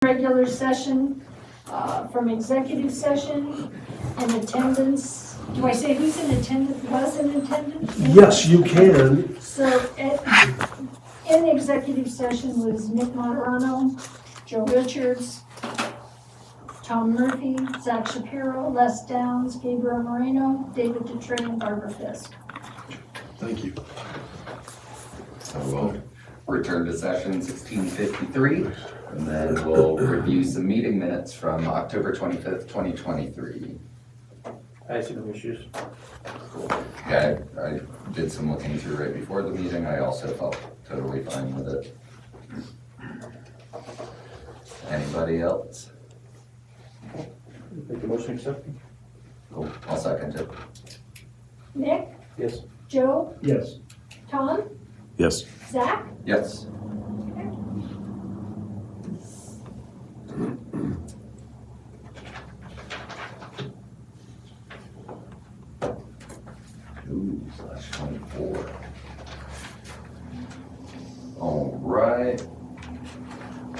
regular session from executive session and attendance. Do I say who's in attendance, was in attendance? Yes, you can. So in executive session was Nick Monterano, Joe Richards, Tom Murphy, Zach Shapiro, Les Downs, Gabriel Moreno, David Dutray, and Barbara Fisk. Thank you. So we'll return to session 1653, and then we'll review some meeting minutes from October 25th, 2023. I see no issues. Yeah, I did some looking through right before the meeting. I also felt totally fine with it. Anybody else? Make the motion accepted? Cool, I'll second it. Nick, Yes. Joe, Yes. Tom, Yes. Zach, Yes. Ooh, /24. All right.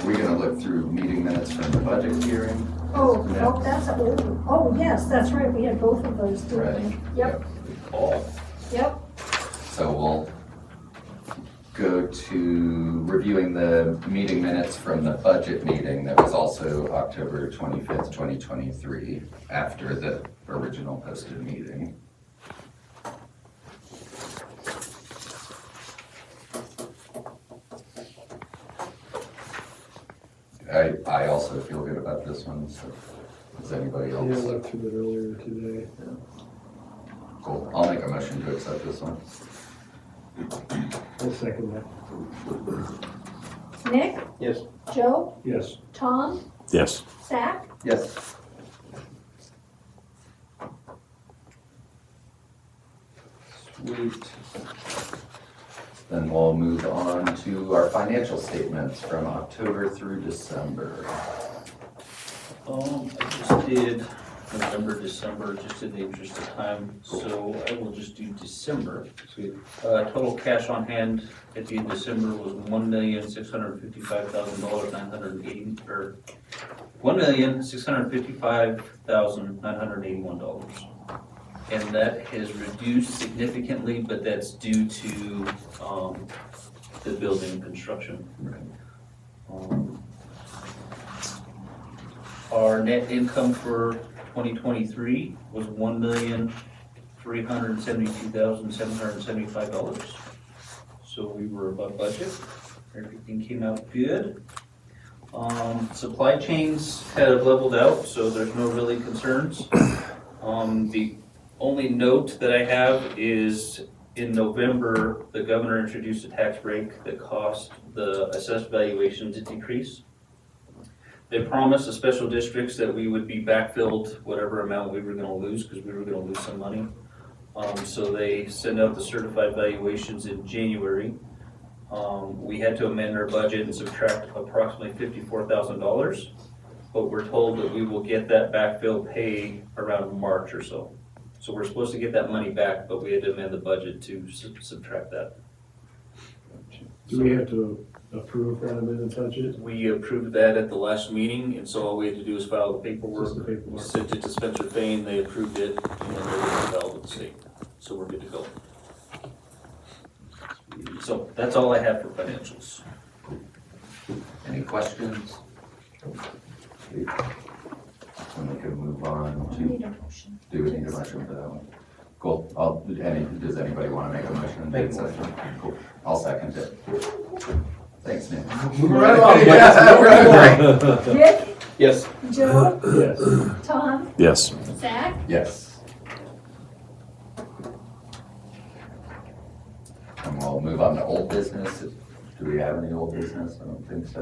We're gonna look through meeting minutes from the budget hearing. oh, that's a old one. Oh, yes, that's right, we had both of those, didn't Right. we? Yep, All. yep. So we'll go to reviewing the meeting minutes from the budget meeting that was also October 25th, 2023, after the original posted meeting. I also feel good about this one, so does anybody Yeah, I else? went through it earlier today. Cool, I'll make a motion to accept this one. I'll second that. Nick, Yes. Joe, Yes. Tom, Yes. Zach, Yes. Sweet. Then we'll move on to our financial statements from October through December. I just did November, December, just in the interest of time, so I will just do December. Sweet. Total cash on hand at the end of December was $1,655,980, or $1,655,981. And that has reduced significantly, but that's due to, the building construction. Our net income for 2023 was $1,372,775. So we were above budget. Everything came out good. Supply chains have leveled out, so there's no really concerns. The only note that I have is in November, the governor introduced a tax break that caused the assessed valuation to decrease. They promised the special districts that we would be backfilled whatever amount we were gonna lose, because we were gonna lose some money. So they sent out the certified valuations in January. We had to amend our budget and subtract approximately $54,000, but we're told that we will get that backfill pay around March or so. So we're supposed to get that money back, but we had to amend the budget to subtract that. Do we have to approve that amended budget? We approved that at the last meeting, and so all we had to do was file the paperwork. Just the paperwork. Sent it to Spencer Fane, they approved it, and then they filed with the state. So we're good to go. So that's all I have for financials. Any questions? Then we can move on We to, need a motion. do we need a motion for that one? Cool, does anybody want to make a motion? Make a motion. Cool, I'll second it. Thanks, Nick. Move right along. Nick, Yes. Joe, Yes. Tom, Yes. Zach, Yes. And we'll move on to old business. Do we have any old business? I don't think so.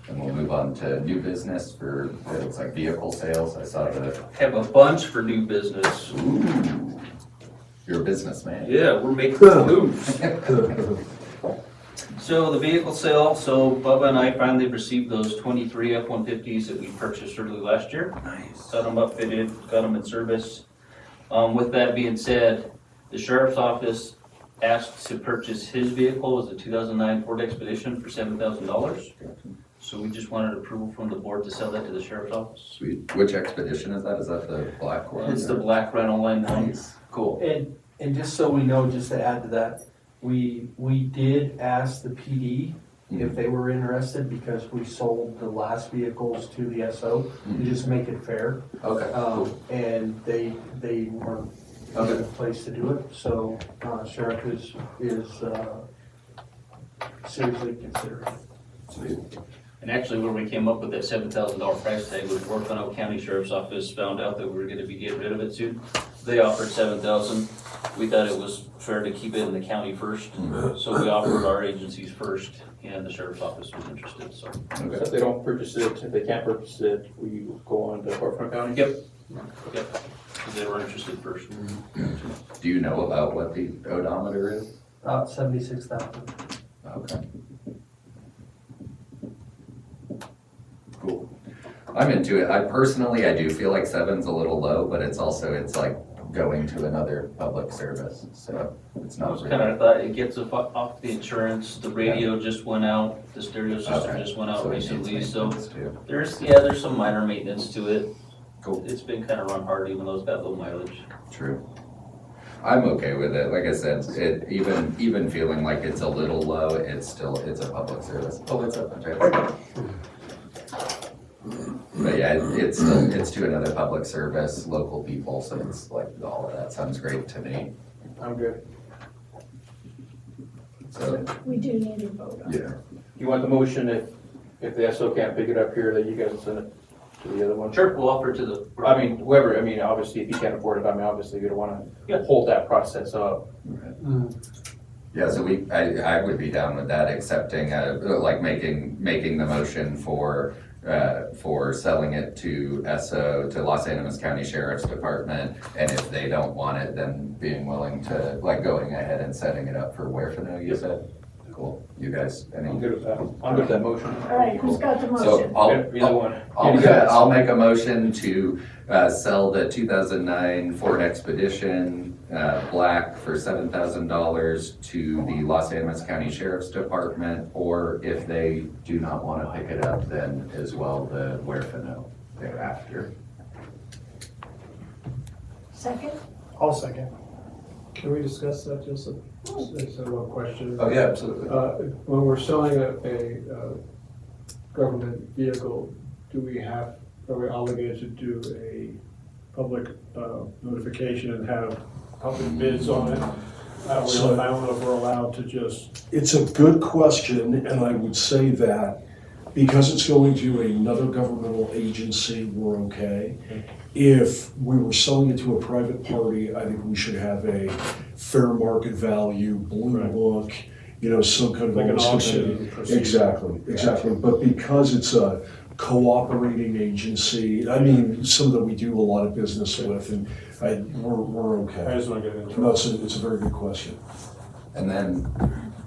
And we'll move on to new business for, it looks like vehicle sales. I saw the, Have a bunch for new business. ooh, you're a businessman. Yeah, we're making moves. So the vehicle sale, so Bubba and I finally received those 23 F-150s that we purchased early last year. Nice. Got them upfitted, got them in service. With that being said, the sheriff's office asked to purchase his vehicle, was a 2009 Ford Expedition for $7,000. So we just wanted approval from the board to sell that to the sheriff's office. Sweet. Which expedition is that? Is that the black one? It's the black rental line one. Cool. And just so we know, just to add to that, we did ask the PD if they were interested, because we sold the last vehicles to the SO, to just make it fair. Okay, cool. And they weren't in a place to do it, so sheriff is seriously considering it. Sweet. And actually, where we came up with that $7,000 price tag was Orfano County Sheriff's Office found out that we were gonna be getting rid of it soon. They offered $7,000. We thought it was fair to keep it in the county first, so we offered our agencies first, and the sheriff's office was interested, so. So if they don't purchase it, if they can't purchase it, we go on to Orfano County? Yep, because they were interested first. Do you know about what the odometer is? About 76,000. Okay. Cool. I'm into it. I do feel like 7's a little low, but it's like going to another public service, so it's I not was really. kind of thought it gets off the insurance, the radio just went out, the stereo system Okay. just went out So it needs recently, so maintenance too. there's some minor maintenance to it. Cool. It's been kind of run hard, even though it's got low mileage. True. I'm okay with it. Like I said, even feeling like it's a little low, it's a public service. Oh, it's up, okay. But yeah, it's to another public service, local people, so it's like all of that sounds great to me. I'm good. So, We do need a vote on it. yeah. You want the motion if the SO can't pick it up here, that you guys send it to the other one? Sure, we'll offer to the. Whoever, obviously, if you can't afford it, obviously, you don't wanna Yeah. hold that process up. Yeah, so I would be down with that, accepting, like making the motion for selling it to SO, to Los Animas County Sheriff's Department, and if they don't want it, then being willing to, like, going ahead and setting it up for Werfeno, you said? Cool. You guys, I'm any? good with that. I'm good with that motion. All right, who's got the So motion? Either one. I'll make a motion to sell the 2009 Ford Expedition black for $7,000 to the Los Animas County Sheriff's Department, or if they do not want to pick it up, then as well the Werfeno thereafter. Second? I'll second. Can we discuss that, Joseph? It's a little question. Oh, yeah, absolutely. When we're selling a government vehicle, are we obligated to do a public notification and have public bids on it? I don't know if we're allowed to just. It's a good question, and I would say that because it's going to another governmental agency, we're okay. If we were selling it to a private party, I think we should have a fair market value, blue book, some kind of. Like an auction procedure. Exactly. But because it's a cooperating agency, some that we do a lot of business with, and we're okay. I just want to get into No, it. it's a very good question. And then,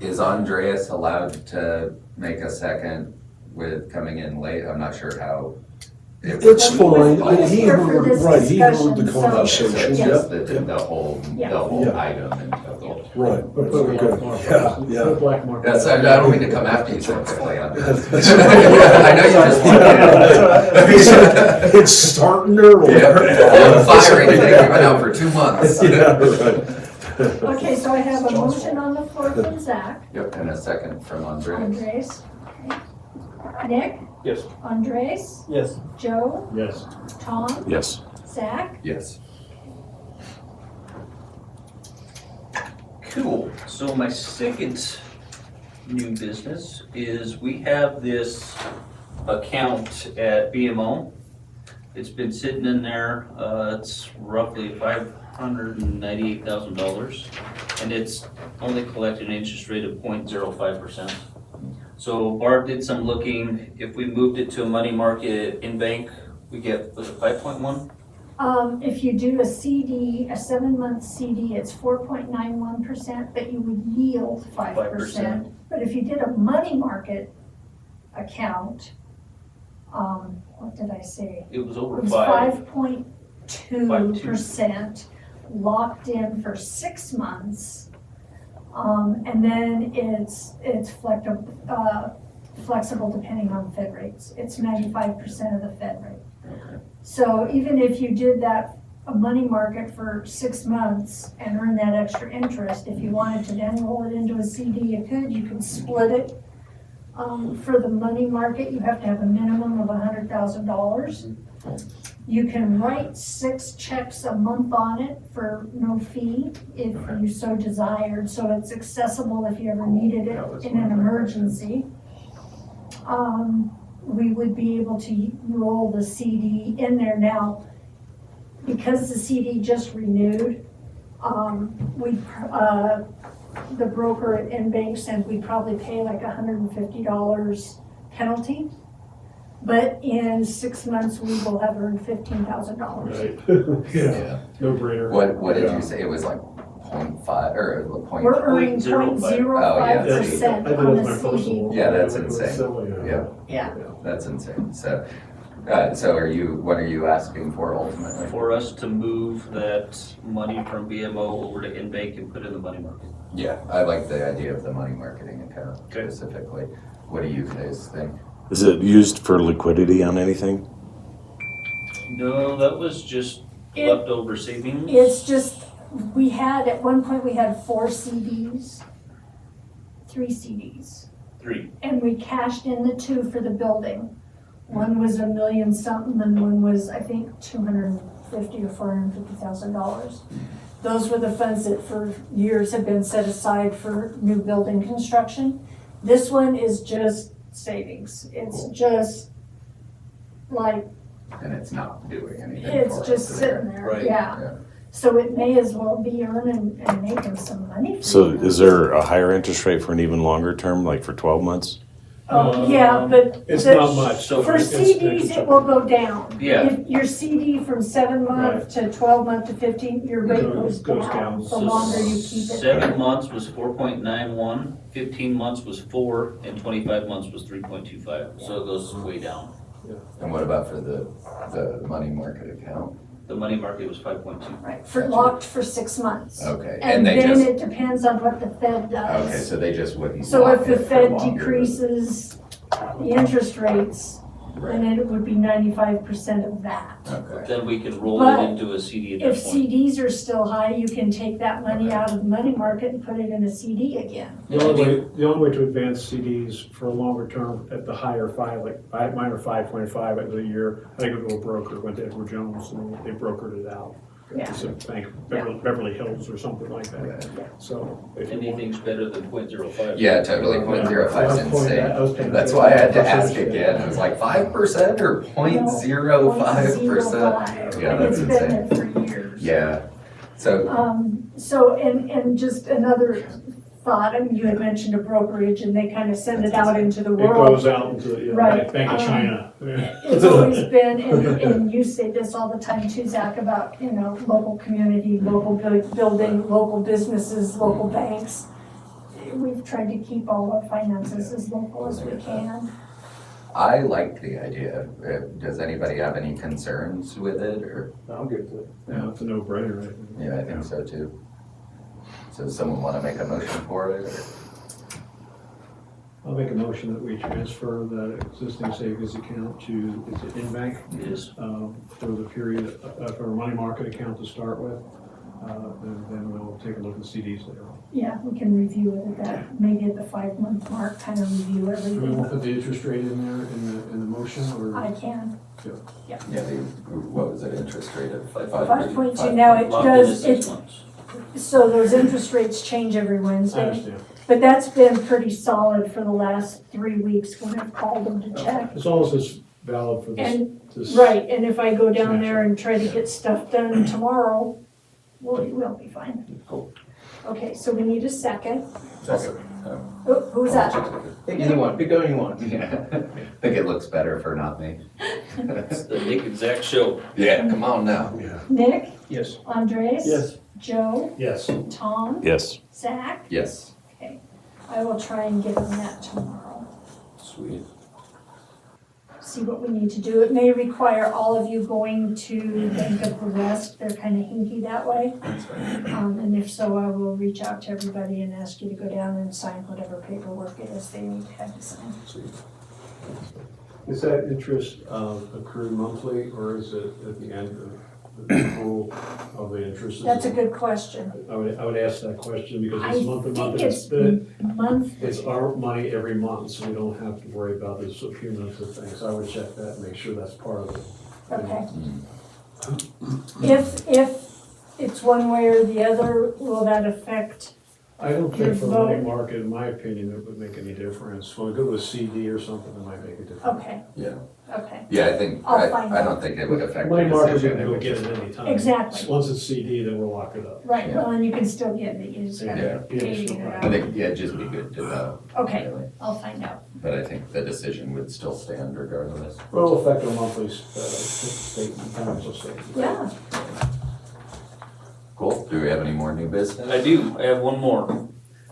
is Andreas allowed to make a second with coming in late? I'm not sure how. It's fine. He Here for heard, this right, he heard the discussion, so- conversation, So yep. it's just the whole Yeah. item in total. Right, Put a okay, black mark. yeah, Put a yeah. black mark. Yes, I don't mean to come after you so quickly on this. I know you just wanted It's starting early. the firing thing, we've been out for 2 months. Yeah, right. Okay, so I have a motion on the floor from Zach. Yep, and a second from Andreas. Andres. Okay. Nick? Yes. Andres? Yes. Joe? Yes. Tom? Yes. Zach? Yes. Cool, so my second new business is we have this account at BMO. It's been sitting in there, it's roughly $598,000, and it's only collected an interest rate of 0.05%. So Barb did some looking. If we moved it to a money market in bank, we get, was it 5.1? If you do a CD, a 7-month CD, it's 4.91%, but you would yield 5%. But if you did a money market account, what did I say? It was It over was 5.2%, locked in for 6 months. And then it's flexible depending on Fed rates. It's 95% of the Fed rate. Okay. So even if you did that, a money market for 6 months and earn that extra interest, if you wanted to then roll it into a CD, you could. You can split it. For the money market, you have to have a minimum of $100,000. You can write 6 checks a month on it for no fee if you so desired, so it's accessible if you ever needed Yeah, that's it in an fine. emergency. We would be able to roll the CD in there now. Because the CD just renewed, the broker at NBank said we'd probably pay like $150 penalty. But in 6 months, we will have earned $15,000. Right. Yeah. No brainer. What did Yeah. you say? It was like 0.5 or point? We're earning 0.05%. 0.05% I on did the that's my CD. personal. Yeah, that's it was insane. silly, Yeah. Yeah. That's insane. So what are you asking for ultimately? For us to move that money from BMO over to InBank and put it in the money market. Yeah, I like the idea of the money marketing account Okay. specifically. What do you guys think? Is it used for liquidity on anything? No, that was just It- leftover savings. It's just, at one point, we had 4 CDs, 3 CDs. 3. And we cashed in the 2 for the building. One was $1 million something, and one was, I think, $250,000 or $450,000. Those were the funds that for years have been set aside for new building construction. This one is just savings. It's just like, And it's not doing anything it's for us just sitting there. there, Right. yeah. Yeah. So it may as well be earning and making some money. for So you. is there a higher interest rate for an even longer term, like for 12 months? Oh, yeah, but. It's the- not much. So For It's- CDs, it will go down. Yeah. If your CD from 7 month to 12 month to 15, your rate goes down the So longer you keep it. 7 months was 4.91, 15 months was 4, and 25 months was 3.25. So it goes way down. And what about for the money market account? The money market was 5.2. Right, for locked for 6 months. Okay, And they then just, it depends on what the Fed okay, does. so they just wouldn't So lock if the it for Fed longer. decreases the interest rates, then it would be 95% of that. Okay, Then we can roll But it into a CD at If that point. CDs are still high, you can take that money out of the money market and put it in a CD again. The only way to advance CDs for a longer term at the higher 5, like mine are 5.5 at the year. I think it was a broker, went to Edward Jones, and they brokered it out. Yeah. It's a bank, Beverly Hills or something like that. okay. So if you want. Anything's better than 0.05. Yeah, totally, 0.05 is I was insane. paying That's why I had to attention ask again. It was like 5% or 0.05%? Yeah, that's It's been insane. there for years. Yeah, so, So, and just another thought, I mean, you had mentioned a brokerage and they kind of send it out into the It world. goes out into the Right, Bank of China. It's always been, and you say this all the time too, Zach, about, local community, local building, local businesses, local banks. We've tried to keep all our finances as local as we can. I like the idea. Does anybody have any concerns with it, or? I'll get to it. Yeah, it's a no-brainer, right? Yeah, I think so too. So does someone want to make a motion for it, or? I'll make a motion that we transfer that existing savings account to, is it InBank? It is. For the period, for a money market account to start with. And then we'll take a look at the CDs later on. Yeah, we can review it at that, maybe at the 5-month mark, kind of review Do we everything. want to put the interest rate in there in the motion, or? I can. Yeah, what was it, interest rate of 5.2, now it Locked in at does, 6 months. so those interest rates change every I Wednesday. understand. But that's been pretty solid for the last 3 weeks when I've called them to check. As long as it's valid for this. And, this- right, and if I go down there and try to get stuff done tomorrow, we'll be fine. Cool. Okay, so we need a second. Second. Oh, who's that? Pick anyone, pick anyone. Yeah, I think it looks better for not me. It's the Nick and Zach show. Yeah, come on now. Yeah. Nick, Yes. Andres? Yes. Joe, Yes. Tom, Yes. Zach? Yes. I will try and get them that tomorrow. Sweet. see what we need to do. It may require all of you going to Bank of the West. They're kind of hinky that way. And if so, I will reach out to everybody and ask you to go down and sign whatever paperwork it is they need to have you sign. Is that interest accrued monthly, or is it at the end of the accrual of the interest? That's a good question. I would ask that question because I it's month to month. think it's month, It's our money every month, so we don't have to worry about this cumulative things. I would check that and make sure that's part of it. okay. If it's one way or the other, will that affect? I don't Your think for the money vote. market, in my opinion, it would make any difference. When we go to a CD or something, it might make a difference. Okay, Yeah, okay, yeah, I think, I'll find I out. don't think it would affect the Money market, we decision. can go get it any time. exactly. Once it's CD, then we'll lock it up. Right, Yeah. well, and you can still get it, you just Yeah. gotta Yeah, pay sure. it I think, yeah, it'd just be good to know. Okay, really. I'll find out. But I think the decision would still stand regardless. Well, it'll affect our monthly statement, financial statement. Yeah, Cool, do we have any more new business? I do, I have one more.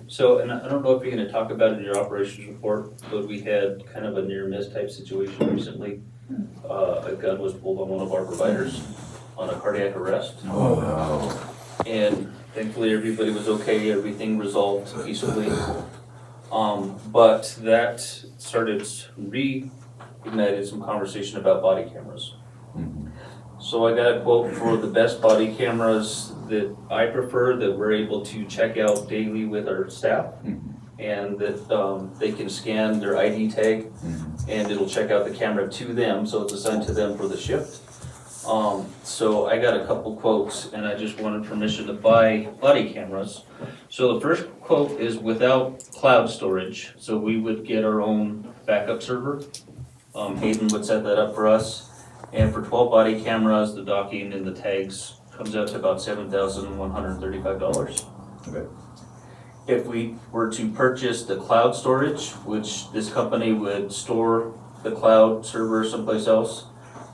So, and I don't know if you're gonna talk about it in your operations report, but we had kind of a near miss type situation recently. A gun was pulled on one of our providers on a cardiac arrest. Oh, no. And thankfully, everybody was okay, everything resolved peacefully. But that started reignited some conversation about body cameras. Mhm. So I got a quote for the best body cameras that I prefer, that we're able to check out daily with our staff. Mhm. And that they can scan their ID tag Mhm. and it'll check out the camera to them, so it's assigned to them for the shift. So I got a couple quotes and I just wanted permission to buy body cameras. So the first quote is without cloud storage, so we would get our own backup server. Hayden would set that up for us. And for 12 body cameras, the docking and the tags comes out to about $7,135. Okay. If we were to purchase the cloud storage, which this company would store the cloud server someplace else,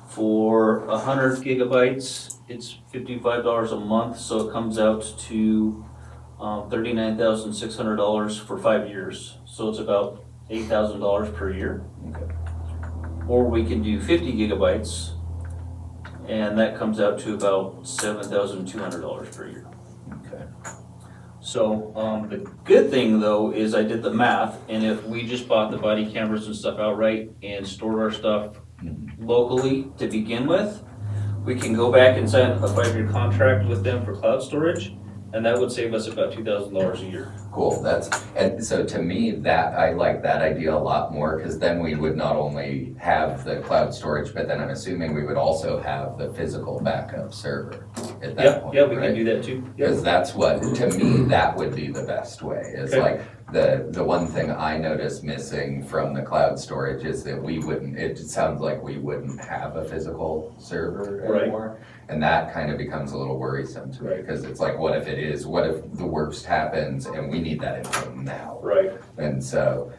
for 100 gigabytes, it's $55 a month, so it comes out to $39,600 for 5 years. So it's about $8,000 per year. Okay. Or we can do 50 gigabytes, and that comes out to about $7,200 per year. Okay. So, the good thing though is I did the math, and if we just bought the body cameras and stuff outright and stored our stuff locally to begin with, we can go back and sign a 5-year contract with them for cloud storage, and that would save us about $2,000 a year. Cool, and so to me, that, I like that idea a lot more, because then we would not only have the cloud storage, but then I'm assuming we would also have the physical backup server at that point, Yeah, we can right? do that too. Because that's what, to me, that would be the best way, is Okay. like, the one thing I noticed missing from the cloud storage is that we wouldn't, it sounds like we wouldn't have a physical server Right. anymore. And that kind of becomes a little worrisome to me, Right. because it's like, what if it is, what if the worst happens and we need that info now? Right. And so,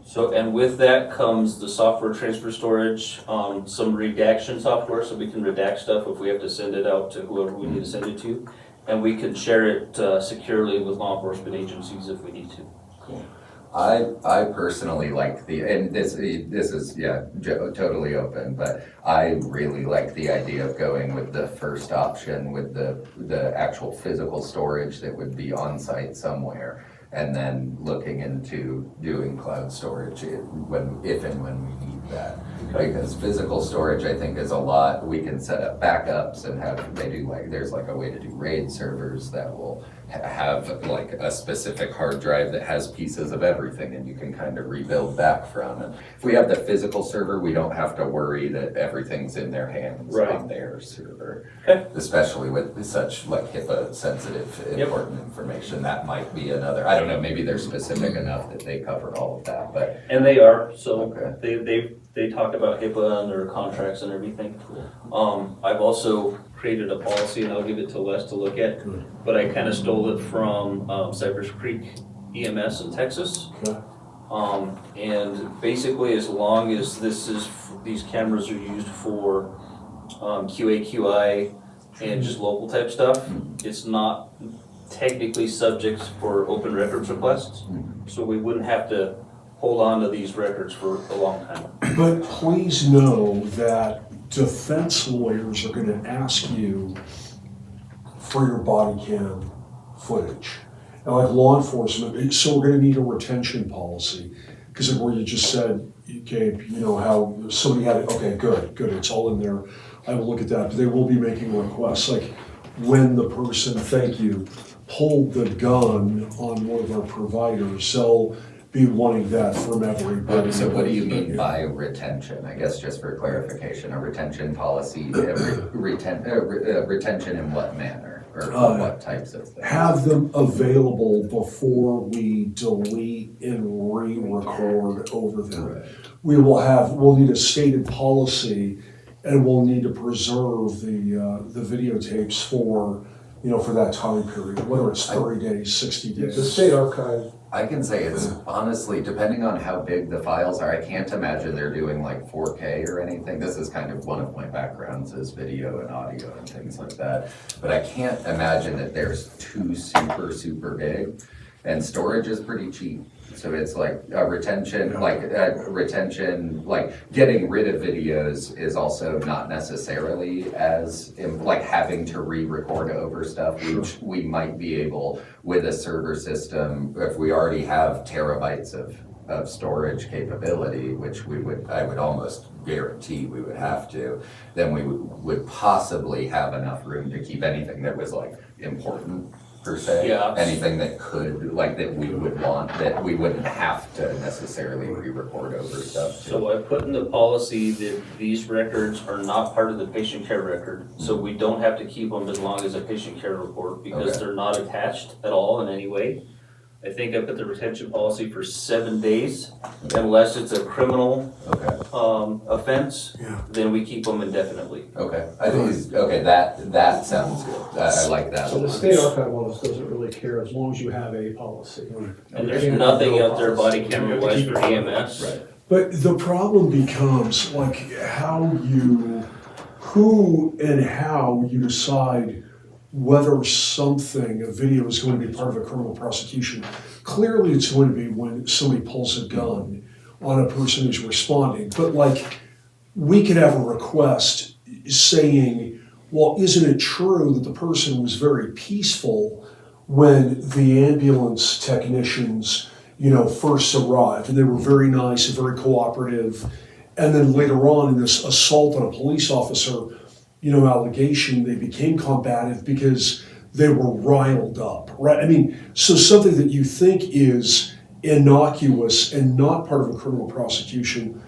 So, and with that comes the software transfer storage, some redaction software, so we can redact stuff if we have to send it out to whoever we need to send it to. And we can share it securely with law enforcement agencies if we need to. I personally like and this is, yeah, totally open, but I really like the idea of going with the first option with the actual physical storage that would be on site somewhere, and then looking into doing cloud storage if and when we need that. Because physical storage, I think, is a lot, we can set up backups and there's like a way to do RAID servers that will have like a specific hard drive that has pieces of everything, and you can kind of rebuild back from it. If we have the physical server, we don't have to worry that everything's in their hands Right. on their server. Okay. Especially with such like HIPAA sensitive, Yep. important information, that might be another, I don't know, maybe they're specific enough that they cover all of that, but And they are, so Okay. they talk about HIPAA and their contracts and everything. I've also created a policy, and I'll give it to Les to look at, but I kind of stole it from Cypress Creek EMS in Texas. Okay. And basically, as long as these cameras are used for QA, QI, and just local type stuff, it's not technically subject for open records requests. So we wouldn't have to hold on to these records for a long time. But please know that defense lawyers are gonna ask you for your body cam footage. And like law enforcement, so we're gonna need a retention policy. Because where you just said, Gabe, you know, how somebody had it, okay, good, it's all in there. I will look at that, but they will be making requests, like when the person, thank you, pulled the gun on one of our providers, they'll be wanting that from everybody. So what do you mean by retention? I guess just for clarification, a retention policy, retention in what manner? Or for what types of things? Have them available before we delete and re-record over them. Right. We'll need a stated policy, and we'll need to preserve the videotapes for, you know, for that time period, whether it's 30 days, 60 days. The state archive, I can say it's honestly, depending on how big the files are, I can't imagine they're doing like 4K or anything. This is kind of one of my backgrounds is video and audio and things like that. But I can't imagine that there's too super big. And storage is pretty cheap. So it's like retention, like getting rid of videos is also not necessarily as like having to re-record over stuff, which we might be able with a server system, if we already have terabytes of storage capability, which I would almost guarantee we would have to, then we would possibly have enough room to keep anything that was like important per se. Yeah. Anything that could, like that we would want, that we wouldn't have to necessarily re-record over stuff too. So I put in the policy that these records are not part of the patient care record, so we don't have to keep them as long as a patient care report because Okay. they're not attached at all in any way. I think I put the retention policy for 7 days, unless it's a criminal, Okay, offense, Yeah. then we keep them indefinitely. okay, I think, that sounds good, I like that so the one. state archive office doesn't really care as long as you have a policy. And there's nothing out there body camera wise for EMS. Right, But the problem becomes like who and how you decide whether a video is going to be part of a criminal prosecution. Clearly, it's going to be when somebody pulls a gun on a person who's responding. But like, we could have a request saying, well, isn't it true that the person was very peaceful when the ambulance technicians, you know, first arrived, and they were very nice and very cooperative, and then later on in this assault on a police officer, you know, allegation, they became combative because they were riled up, right? I mean, so something that you think is innocuous and not part of a criminal prosecution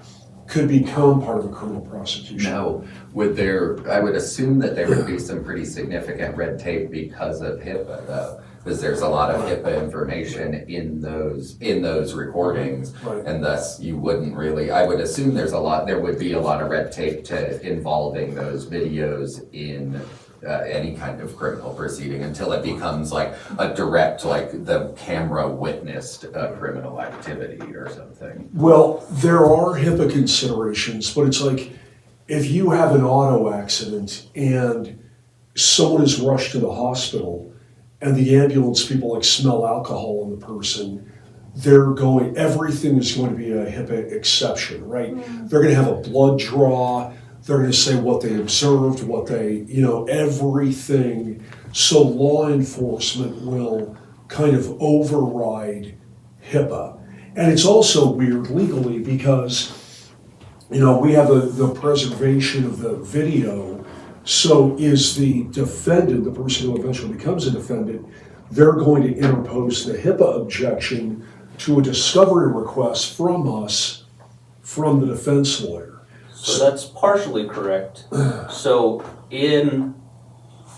could become part of a criminal prosecution. now, I would assume that there would be some pretty significant red tape because of HIPAA though, because there's a lot of HIPAA information in those recordings. Right. And thus you wouldn't really, I would assume there would be a lot of red tape involving those videos in any kind of criminal proceeding until it becomes like a direct, like the camera witnessed a criminal activity or something. Well, there are HIPAA considerations, but it's like, if you have an auto accident and someone is rushed to the hospital and the ambulance people like smell alcohol on the person, everything is going to be a HIPAA exception, right? They're gonna have a blood draw, they're gonna say what they observed, everything. So law enforcement will kind of override HIPAA. And it's also weird legally because, we have the preservation of the video. So is the defendant, the person who eventually becomes a defendant, they're going to interpose the HIPAA objection to a discovery request from us, from the defense lawyer. So that's partially correct. So in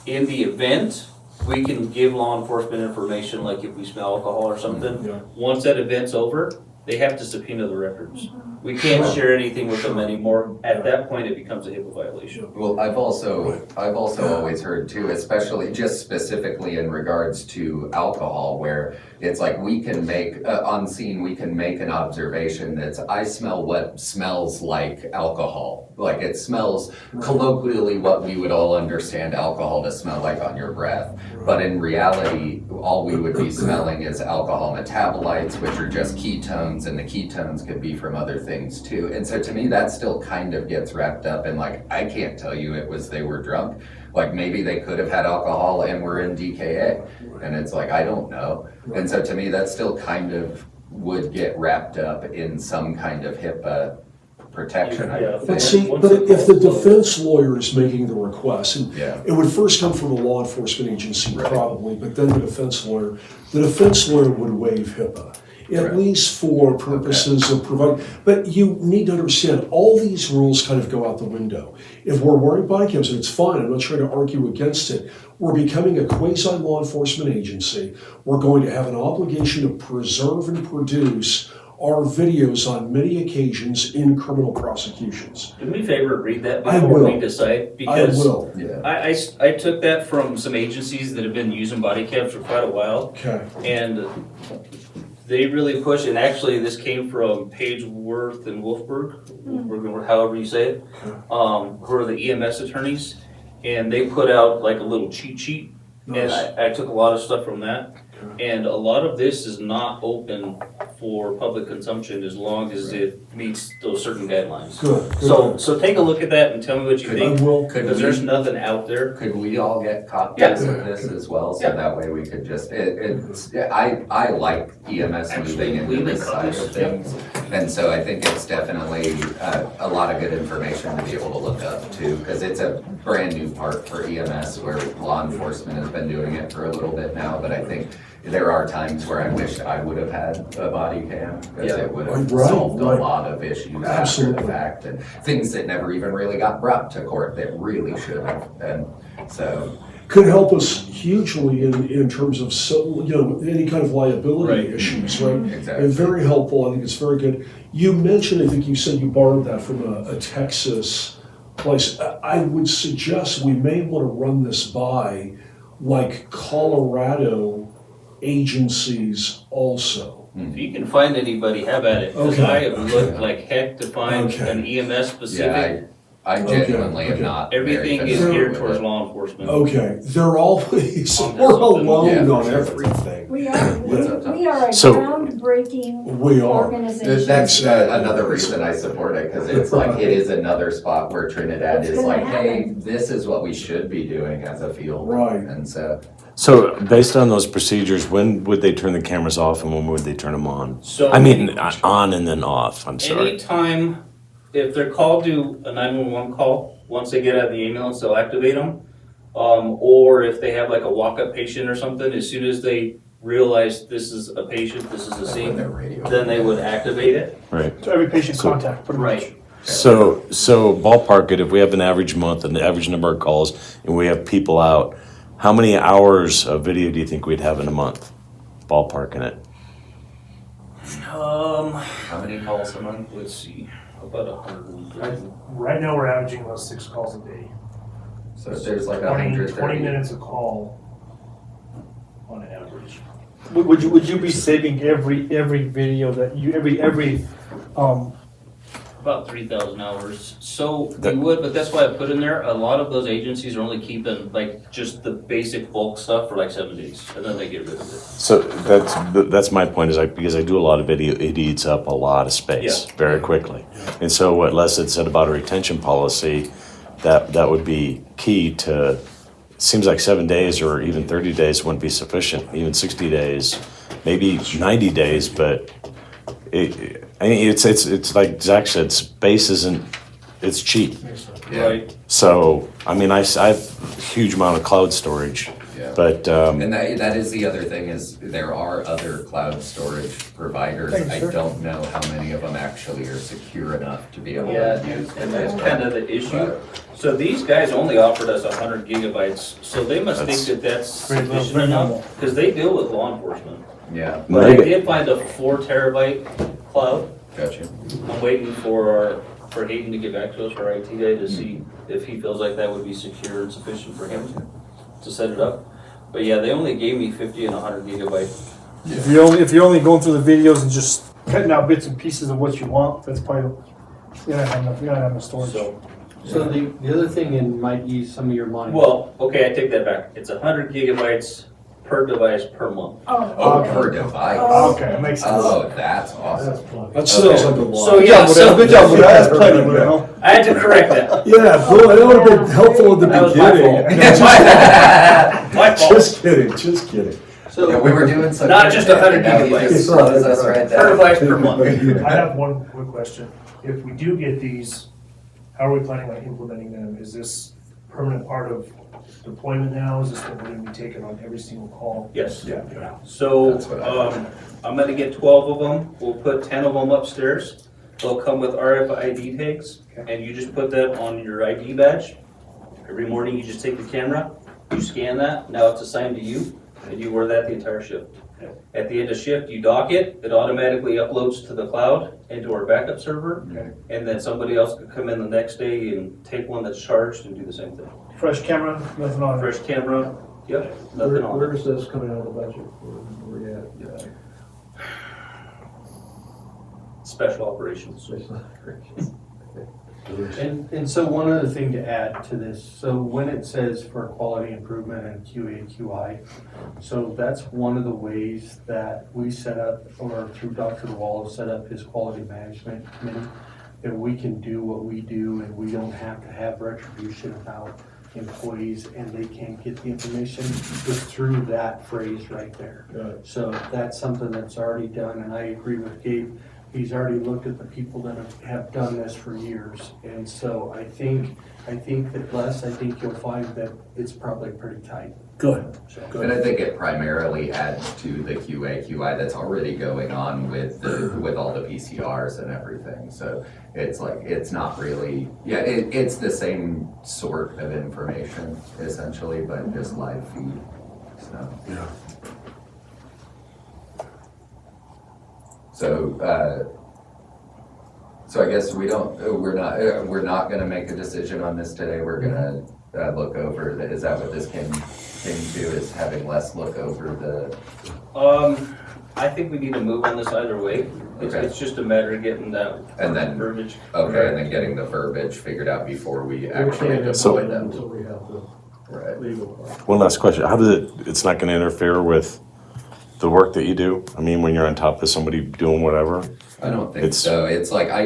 the event, we can give law enforcement information, like if we smell alcohol or something. Yeah. Once that event's over, they have to subpoena the records. We can't share anything with them anymore. At that point, it becomes a HIPAA violation. Well, I've also always heard too, especially just specifically in regards to alcohol, where it's like we can make, on scene, we can make an observation that's, I smell what smells like alcohol. Like it smells colloquially what we would all understand alcohol to smell like on your breath. But in reality, all we would be smelling is alcohol metabolites, which are just ketones ketones, and the ketones could be from other things too. And so to me, that still kind of gets wrapped up in like, I can't tell you they were drunk. Like maybe they could have had alcohol and were in DKA. And it's like, I don't know. And so to me, that still kind of would get wrapped up in some kind of HIPAA protection. I Yeah. think. But see, but if the defense lawyer is making the request, and Yeah. it would first come from the law enforcement agency Right. probably, but then the defense lawyer would waive HIPAA. At Right. least for purposes of providing, but you need to understand, all these rules kind of go out the window. If we're wearing body cams, and it's fine, I'm not trying to argue against it, we're becoming a quasi-law enforcement agency. We're going to have an obligation to preserve and produce our videos on many occasions in criminal prosecutions. Do me a favor, read that I before will. we decide, I because will, Yeah. I took that from some agencies that have been using body cams for quite a while, okay. and they really push, and actually this came from Paige Worth and Wolfberg, or however you say it, who are the EMS attorneys, and they put out like a little cheat sheet, and Nice. I took a lot of stuff from that. And a lot of this is not open for public consumption as long as it meets those certain guidelines. Good. So take a look at that and tell me what you I think, will. because there's nothing out there. Could we all get copies Yeah. of this as well, so Yeah. that way we could just, I like EMS moving into leave this the side of copies. things. And so I think it's definitely a lot of good information to be able to look up too, because it's a brand new part for EMS where law enforcement has been doing it for a little bit now, but I think there are times where I wish I would have had a body cam, because it would have Right, solved a right. lot of issues after Absolutely. the fact, and things that never even really got brought to court that really should have, and so. Could help us hugely in terms of, any kind of liability Right. issues, right? Exactly. And very helpful, I think it's very good. You mentioned, I think you said you borrowed that from a Texas place. I would suggest we may want to run this by like Colorado agencies also. If you can find anybody, have at it, because Okay. I have looked like heck to find Okay. an EMS specific. I genuinely Okay. am not. very Everything is familiar geared with towards it. law enforcement. Okay, they're always, On this we're open, alone yeah, for on sure. everything. We What's up, Tom? we are a So- groundbreaking We are. organization. That's Exactly. another reason I support it, because it's like, it is another spot where Trinidad It's is gonna like, hey, happen. this is what we should be doing as a field. Right. And so, So based on those procedures, when would they turn the cameras off and when would they turn them on? So I mean, on and then off, I'm sorry. anytime, if they're called to a 911 call, once they get out of the ambulance, they'll activate them. Or if they have like a walk-up patient or something, as soon as they realize this is a patient, this is a that's when scene, they're radio. then they would activate it. Right. So every patient So- contact, pretty much. Right. So ballpark it, if we have an average month and the average number of calls and we have people out, how many hours of video do you think we'd have in a month? Ballparking it. How many calls a month? Let's see, about 100. Right now, we're averaging about 6 calls a day. So if there's like 20 130. minutes a call on average. Would you be saving every video that you, About 3,000 hours. So we That- would, but that's why I put in there, a lot of those agencies are only keeping like just the basic bulk stuff for like 7 days, and then they get rid of it. So that's my point is because I do a lot of video, it eats up a lot of space very quickly. And so what Les had said about a retention policy, that would be key to, it seems like 7 days or even 30 days wouldn't be sufficient, even 60 days, maybe 90 days, but I mean, it's like Zach said, space it's cheap. Yeah. Right. So, I mean, I have a huge amount of cloud storage, Yeah. but, And that is the other thing, is there are other cloud storage providers. Thanks, I sir. don't know how many of them actually are secure enough to be able Yeah, to use. and that's kind of the issue. But- So these guys only offered us 100 gigabytes, so they must think that that's Very low, sufficient very enough, normal. because they deal with law enforcement. Yeah, But I Maybe. did find a 4 terabyte cloud. gotcha. I'm waiting for Hayden to get back to us, our IT guy, to see if he feels like that would be secure and sufficient for him to set it up. But yeah, they only gave me 50 and 100 gigabyte. if you're only going through the videos and just cutting out bits and pieces of what you want, that's probably, you're not having enough storage. So the other thing, and might ease some of your money. Well, okay, I take that back. It's 100 gigabytes per device per month. Oh, okay. per device. Okay, that makes sense. Oh, that's awesome. That's plenty. That sounds like a lot. So yeah, so Good job, Morel. That's plenty, Morel. I had to correct that. Yeah, boy, that would have been helpful in the That was my beginning. fault. My fault. Just kidding, just kidding. Yeah, we were doing something. Not just 100 Now you gigabytes. just closed us right Per there. device per month. I have one quick question. If we do get these, how are we planning on implementing them? Is this permanent part of deployment now? Is this going to be taken on every single call? Yes. Yeah. So, That's what I I'm gonna get 12 of them. We'll put 10 of them upstairs. They'll come with RFID tags, and you just put that on your ID badge. Every morning, you just take the camera, you scan that, now it's assigned to you, and you wear that the entire shift. At the end of shift, you dock it, it automatically uploads to the cloud into our backup server, and then somebody else could come in the next day and take one that's charged and do the same thing. Fresh camera, nothing on it. Fresh camera, yep, nothing on it. Where is this coming out of the budget? Where we at? Special operations. And so one other thing to add to this, so when it says for quality improvement and QA, QI, so that's one of the ways that we set up, or through Dr. DeWall set up his quality management committee, that we can do what we do and we don't have to have retribution about employees and they can't get the information just through that phrase right there. Right. So that's something that's already done, and I agree with Gabe. He's already looked at the people that have done this for years. And so I think that Les, I think you'll find that it's probably pretty tight. Good. And I think it primarily adds to the QA, QI that's already going on with all the PCRs and everything. So it's like, it's not really, it's the same sort of information essentially, but just live feed, so. Yeah. So I guess we're not gonna make a decision on this today. We're gonna look over is that what this came to, is having less look over the, I think we need to move on this either way. Okay. It's just a matter of getting that And then- verbiage. okay, and then getting the verbiage figured out before we We actually can't deploy implement them. until we have the Right. legal part. One last question. How does it's not going to interfere with the work that you do? I mean, when you're on top of somebody doing whatever? I don't think It's- so. It's like I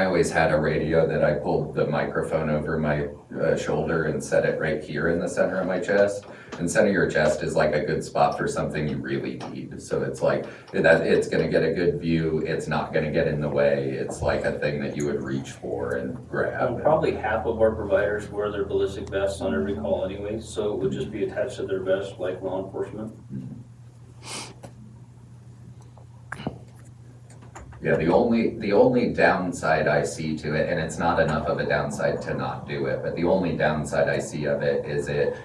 always had a radio that I pulled the microphone over my shoulder and set it right here in the center of my chest. And center of your chest is like a good spot for something you really need. So it's like that it's gonna get a good view. It's not gonna get in the way. It's like a thing that you would reach for and grab. Probably half of our providers wear their ballistic vests on every call anyway, so it would just be attached to their vest like law enforcement. Yeah, the only downside I see to it, and it's not enough of a downside to not do it, but the only downside I see of it is it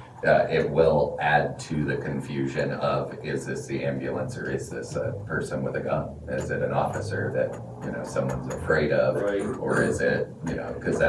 will add to the confusion of, is this the ambulance or is this a person with a gun? Is it an officer that, someone's afraid of? Right. Or is it, because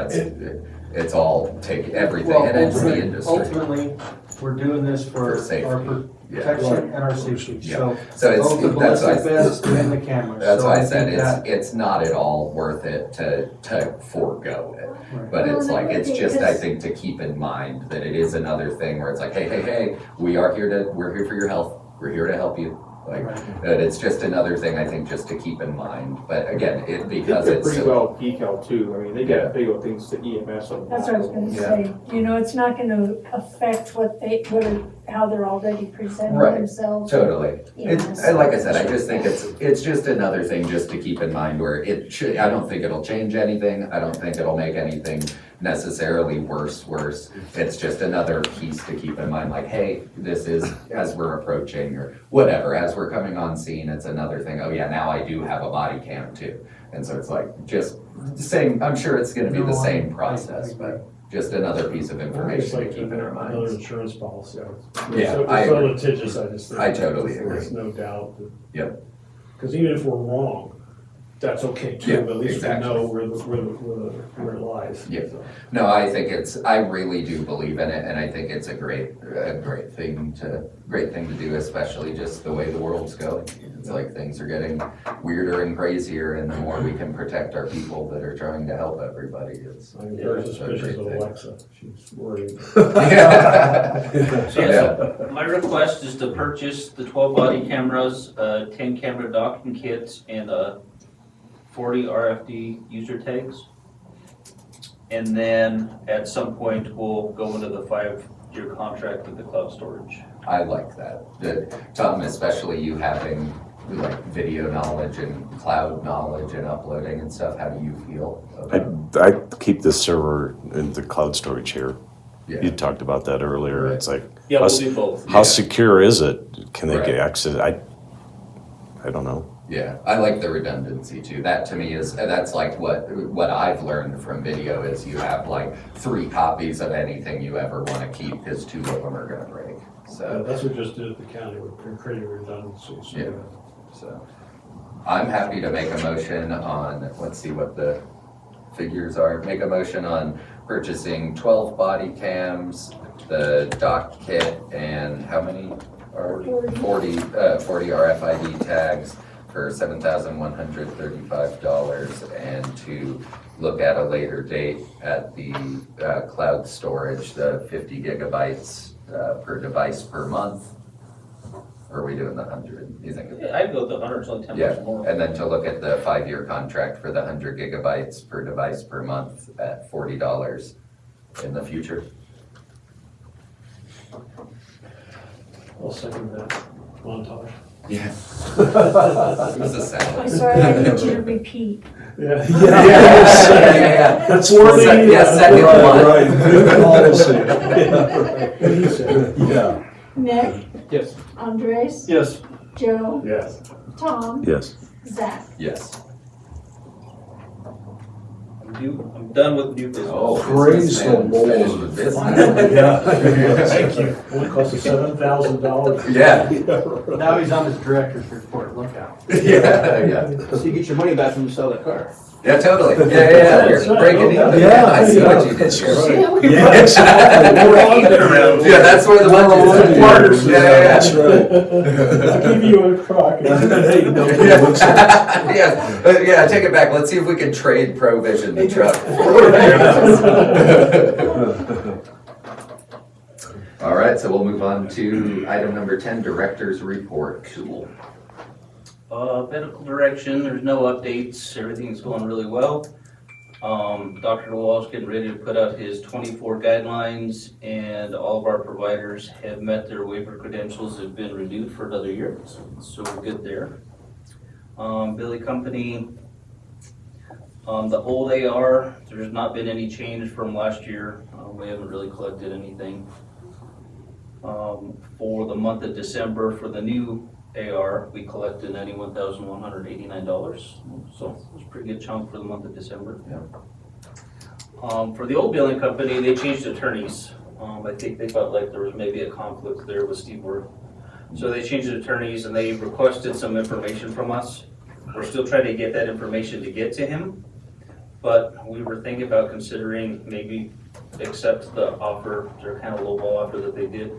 it's all everything, and it's the industry. Ultimately, we're doing this For for safety. our protection and our safety, Yeah. so. So it's, both the that's why, ballistic vest and the cameras. that's So why I said think that- it's not at all worth it to forego it. Right. But Well, it's and I like, it's think just, I it's- think, to keep in mind that it is another thing where it's like, hey, we're here for your health, we're here to help you. Like, Right. that it's just another thing, I think, just to keep in mind. But again, because They're it's pretty so, well decal too. I mean, they Yeah. got big old things to EMS on. That's what I was gonna say. It's not gonna affect how they're already presenting Right. themselves. totally. Yes. And like I said, I just think it's just another thing just to keep in mind where I don't think it'll change anything. I don't think it'll make anything necessarily worse. It's just another piece to keep in mind, like, hey, this is, as we're approaching or whatever, as we're coming on scene, it's another thing. Oh yeah, now I do have a body cam too. And so it's like, just the same, I'm sure it's gonna be the same process, but just another piece of It's information to like keep in our another minds. insurance policy. Yeah, It's I so agree. litigious, I just think. I totally agree. There's no doubt. Yep. Because even if we're wrong, that's okay too. Yeah, At least exactly. we know where it lies. Yeah. So. No, I really do believe in it, and I think it's a great thing to do, especially just the way the world's going. It's like things are getting weirder and crazier, and the more we can protect our people that are trying to help everybody, it's. I'm very it's a suspicious great of thing. Alexa. She's worried. So yes, my request is to purchase the 12 body cameras, 10 camera docking kits, and 40 RFD user tags. And then at some point, we'll go into the 5-year contract with the cloud storage. I like that. Tom, especially you having like video knowledge and cloud knowledge and uploading and stuff, how do you feel about? I keep the server in the cloud storage here. You Yeah, talked about that earlier. Right. It's like, Yeah, how, we'll do both. how secure is it? Can they Right. get access? I don't know. yeah, I like the redundancy too. That to me is, that's like what I've learned from video is you have like 3 copies of anything you ever want to keep because 2 of them are gonna break, so. That's what we just did at the county, we're creating redundancies. Yeah. So, I'm happy to make a motion on, let's see what the figures are. Make a motion on purchasing 12 body cams, the dock kit, and how many are? 40 RFID tags for $7,135, and to look at a later date at the cloud storage, the 50 gigabytes per device per month. Or are we doing the 100? You think? Yeah, I'd go with the 100, it's only 10 Yeah, bucks more. and then to look at the 5-year contract for the 100 gigabytes per device per month at $40 in the future. I'll second that montage. Yeah. It was a I'm sound. sorry, I need you to repeat. Yeah. Yeah. That's Well, worthy. yeah, second one. Right, good policy. What he said. Yeah. Nick, Yes. Andres, Yes. Joe, Yes. Tom, Yes. Zach. Yes. I'm done with new business. Oh, Praise the businessman, Lord. finished with business. Yeah. Thank you. Only cost us $7,000. Yeah. Now he's on his director's report, look out. Yeah, yeah. So you get your money back when you sell that car. Yeah, totally. Yeah. That's You're right. breaking even. Yeah, I see what yeah, you did that's there. right. Yeah, Yeah, exactly. We're on there. Yeah, that's where the money is. Partners. Yeah, That's yeah. right. I'll give you a crock. Hey, no, Yeah, take it back. Let's see if we can trade Provision the truck. All right, so we'll move on to item number 10, Director's Report. Cool. Medical direction, there's no updates, everything's going really well. Dr. DeWal's getting ready to put out his 24 guidelines, and all of our providers have met their waiver credentials, have been renewed for another year, so we're good there. Billy Company, the old AR, there's not been any change from last year. We haven't really collected anything. For the month of December, for the new AR, we collected $91,189, so it was a pretty good chunk for the month of December. For the old billing company, they changed attorneys. I think they felt like there was maybe a conflict there with Steve Worth. So they changed attorneys and they requested some information from us. We're still trying to get that information to get to him, but we were thinking about considering maybe accept the offer, their kind of lowball offer that they did,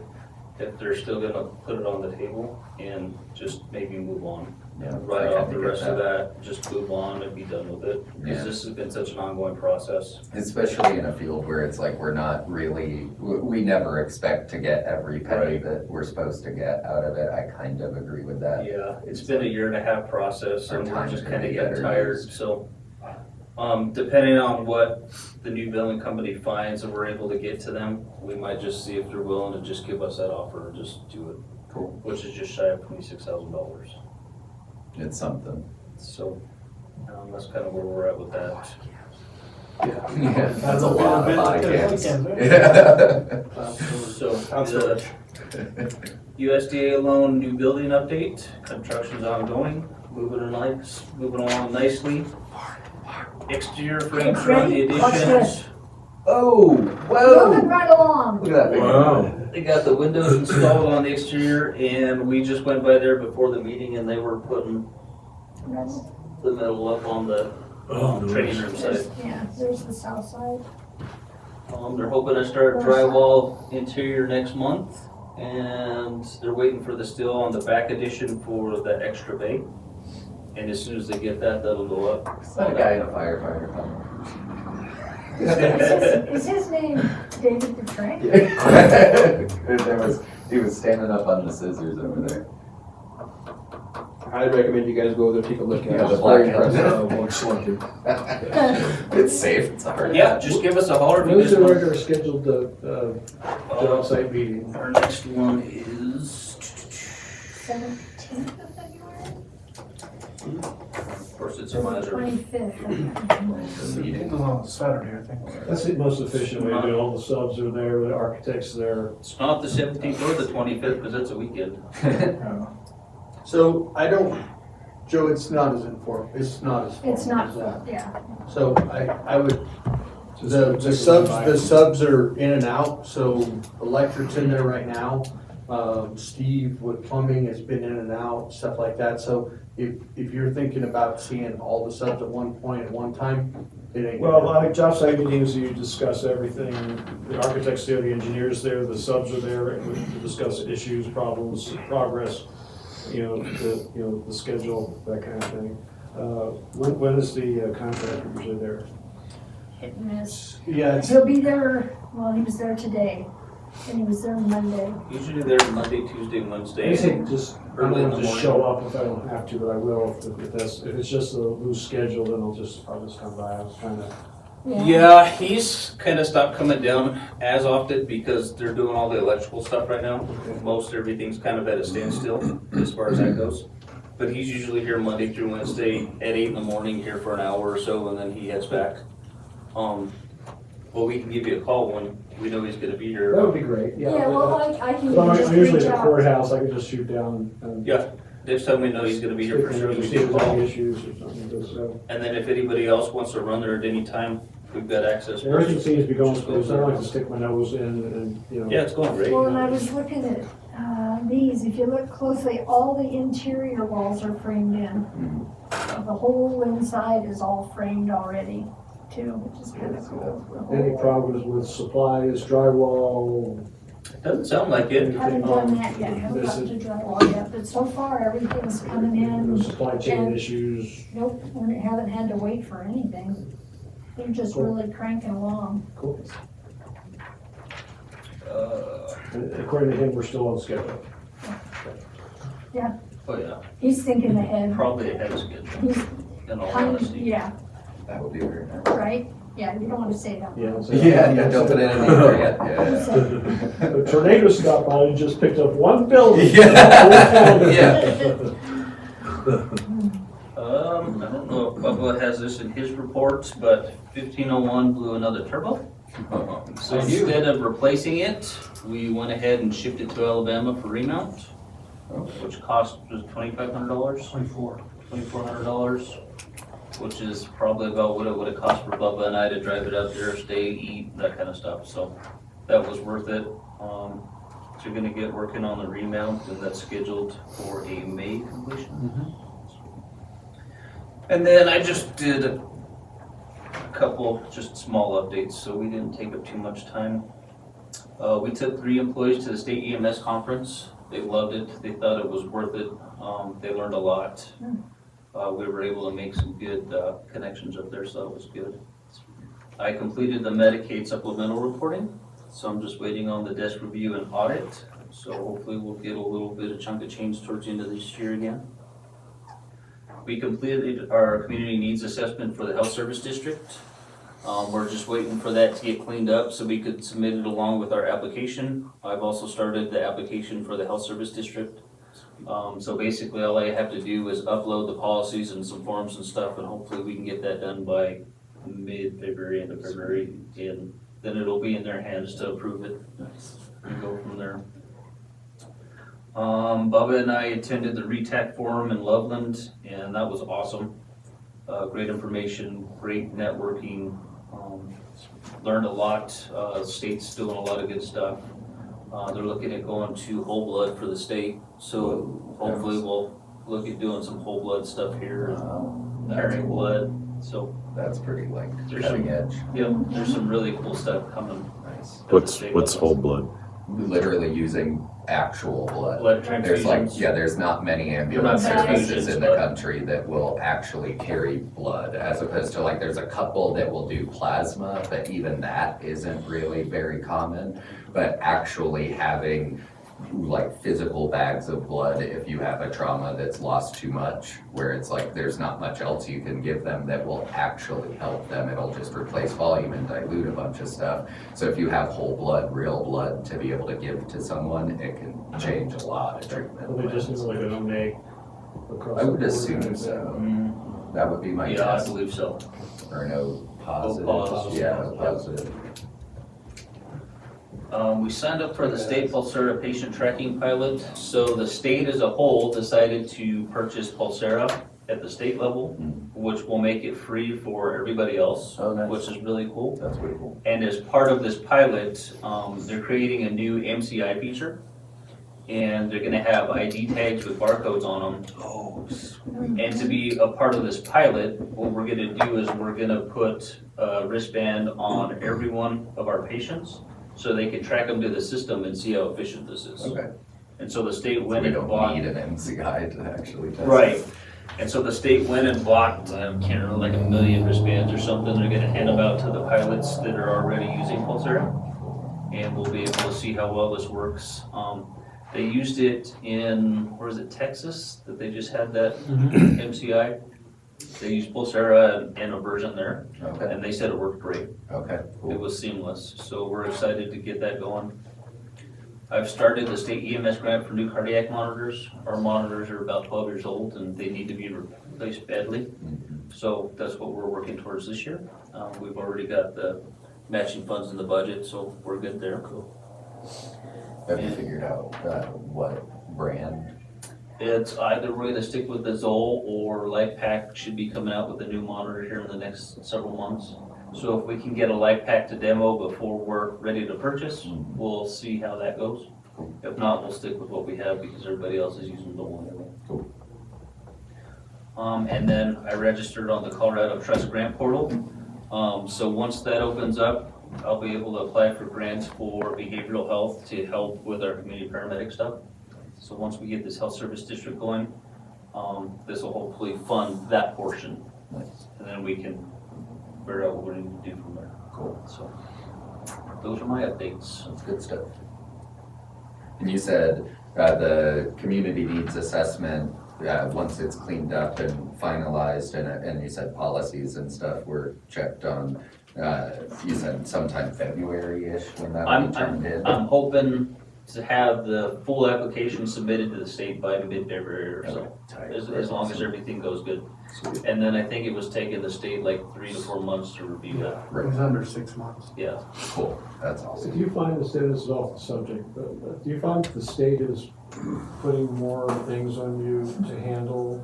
if they're still gonna put it on the table and just maybe move on. Yeah, Write I off the get rest of that, just move on and be done with it, Yeah. because this has been such an ongoing process. Especially in a field where it's like we're not really, we never expect to get every penny Right. that we're supposed to get out of it. I kind of agree with that. Yeah, it's been a 1.5 year process Our and we're time's just gonna kinda be getting better tired, used. so. Depending on what the new billing company finds and we're able to get to them, we might just see if they're willing to just give us that offer and just do it. Cool. Which is just shy of $26,000. It's something. So, that's kind of where we're at with that. Yeah, that's a lot of body cams. So, the USDA loan new building update, construction's ongoing, moving along nicely. Exterior frames It's around the ready. Watch additions. Oh, Moving right along. Look at that. Wow. They got the windows installed on the exterior, and we just went by there before the meeting, and they were putting the metal up on the training room side. Yeah, there's the south side. They're hoping to start drywall interior next month, And they're waiting for the steel on the back addition for the extra bay. And as soon as they get that, that'll go up. Is that a guy in a firefighter helmet? Is his name David Dutray? He was standing up on the scissors over there. I'd recommend you guys go over there, take a look at it. Yeah, the It's very black impressive. Looks like it. It's safe, it's a hard. Yeah, just give us a holler if you When's guys the want. regular scheduled, job site meeting? Our next one is 17th of February? of course, it's a Or Monday. 25th. Meeting. on Saturday, I think. That's the most efficient way to do it. All the subs are there, the architects there. It's not the 17th or the 25th because it's a weekend. So I don't, Joe, it's not as informed, it's not as formal It's not, as that. yeah. So I would, the subs are in and out, so electric's in there right now. Steve with plumbing has been in and out, stuff like that. So if you're thinking about seeing all the subs at one point at one time, it ain't. Well, job site meetings, you discuss everything. The architect's there, the engineer's there, the subs are there, and we discuss issues, problems, progress, the schedule, that kind of thing. When is the contractor usually there? Hit and miss. Yeah, it's, He'll be there, well, he was there today, and he was there Monday. Usually they're Monday, Tuesday, I Wednesday. think just, I Early in don't the just morning. show up if I don't have to, but I will. If it's just a loose schedule, then I'll just come by. I was trying to. Yeah, he's kind of stopped coming down as often because they're doing all the electrical stuff right now. Most everything's kind of at a standstill as far as that goes. But he's usually here Monday through Wednesday at 8 in the morning, here for an hour or so, and then he heads back. Well, we can give you a call when we know he's gonna be That here. would be great, yeah. Yeah, well, I can Well, just I'm usually reach at the out. courthouse, I can just shoot down and. Yeah, next time we know he's gonna be here for sure, See we if give a there's any call. issues or something, so. And then if anybody else wants to run there at any time, we've got access. Everything seems to be going smooth, so I don't like to stick my nose in and, Yeah, it's going great. Well, and I was looking at these, if you look closely, all the interior walls are framed in. The whole inside is all framed already, too, which is kind of cool. The whole- Any problems with supplies, drywall? Doesn't sound like it. Haven't done that yet, haven't gotten to drywall yet, but so far, everything's coming in. Supply chain and- issues? Nope, we haven't had to wait for anything. They're just really cranking along. Cool. Uh, And according to him, we're still on schedule. Oh, yeah, He's thinking ahead. probably ahead of schedule, He's in all kind honesty. yeah, That would be very nice. right? Yeah, you don't want to say that. Yeah. Yeah, don't put it in there yet, yeah. The tornado stopped by and just picked up one building. I don't know if Bubba has this in his report, but 1501 blew another turbo. So instead of replacing it, we went ahead and shipped it to Alabama for remount, which cost was $2,500. $2,400, which is probably about what it would have cost for Bubba and I to drive it up there, stay, eat, that kind of stuff. So that was worth it. So we're gonna get working on the remount, and that's scheduled for a May completion. And then I just did a couple just small updates, so we didn't take up too much time. We took 3 employees to the state EMS conference. They loved it. They thought it was worth it. They learned a lot. We were able to make some good connections up there, so that was good. I completed the Medicaid supplemental reporting, so I'm just waiting on the desk review and audit. So hopefully we'll get a little bit of chunk of change towards the end of this year again. We completed our community needs assessment for the health service district. We're just waiting for that to get cleaned up so we could submit it along with our application. I've also started the application for the health service district. So basically all I have to do is upload the policies and some forms and stuff, and hopefully we can get that done by mid-February, end of February, and then it'll be in their hands to approve it and go from there. Bubba and I attended the RETAC forum in Loveland, and that was awesome. Great information, great networking, learned a lot. The state's doing a lot of good stuff. They're looking at going to whole blood for the state, so hopefully we'll look at doing some whole blood stuff here, carrying blood, so. That's pretty There's cutting edge. Yep, there's some really cool stuff coming. Nice. What's whole blood? literally using actual blood. Blood There's like, transfusions. yeah, there's not many ambulance They're not services transfusions, in the but- country that will actually carry blood, as opposed to like, there's a couple that will do plasma, but even that isn't really very common. But actually having like physical bags of blood, if you have a trauma that's lost too much, where it's like, there's not much else you can give them that will actually help them. It'll just replace volume and dilute a bunch of stuff. So if you have whole blood, real blood to be able to give to someone, it can change a lot of treatment. Well, they just need like a donate across I the would board. assume so. That would be my Yeah, I guess. believe so. Or no positive. positive. Yeah, no positive. We signed up for the state Pulsera patient tracking pilot. So the state as a whole decided to purchase Pulsera at the state level, which will make it free for everybody else, Oh, nice. which is really cool. That's pretty cool. And as part of this pilot, they're creating a new MCI feature. And they're gonna have ID tags with barcodes on them. Oh, And to be a part of this pilot, what we're gonna do is we're gonna put a wristband on every one of our patients so they can track them to the system and see how efficient this is. okay. And so the state So went we and don't bought. need an MCI to actually test. Right. And so the state went and bought, I can't remember, like 1 million wristbands or something. They're gonna hand them out to the pilots that are already using Pulsera. And we'll be able to see how well this works. They used it in, where is it, Texas, that they just had that MCI? They used Pulsera and a version there, Okay, and they said it worked great. okay, It cool. was seamless, so we're excited to get that going. I've started the state EMS grant for new cardiac monitors. Our monitors are about 12 years old and they need to be replaced badly. So that's what we're working towards this year. We've already got the matching funds in the budget, so we're good there. Have you figured out what brand? It's either we're gonna stick with the Zoll or LifePak should be coming out with a new monitor here in the next several months. So if we can get a LifePak to demo before we're ready to purchase, we'll see how that goes. If not, we'll stick with what we have because everybody else is using Zoll anyway. Cool. And then I registered on the Colorado Trust Grant Portal. So once that opens up, I'll be able to apply for grants for behavioral health to help with our community paramedic stuff. So once we get this health service district going, this will hopefully fund that portion. Nice. And then we can figure out what we need to do from there. Cool. So those are my updates. That's good stuff. And you said the community needs assessment, once it's cleaned up and finalized and you said policies and stuff were checked on, you said sometime February-ish when that will be turned in? I'm hoping to have the full application submitted to the state by mid-February or so, as long as everything goes good. Sweet. And then I think it was taking the state like 3 to 4 months to review that. It was under 6 months. Yeah. Cool, that's Do awesome. you find the state, this is off the subject, but do you find the state is putting more things on you to handle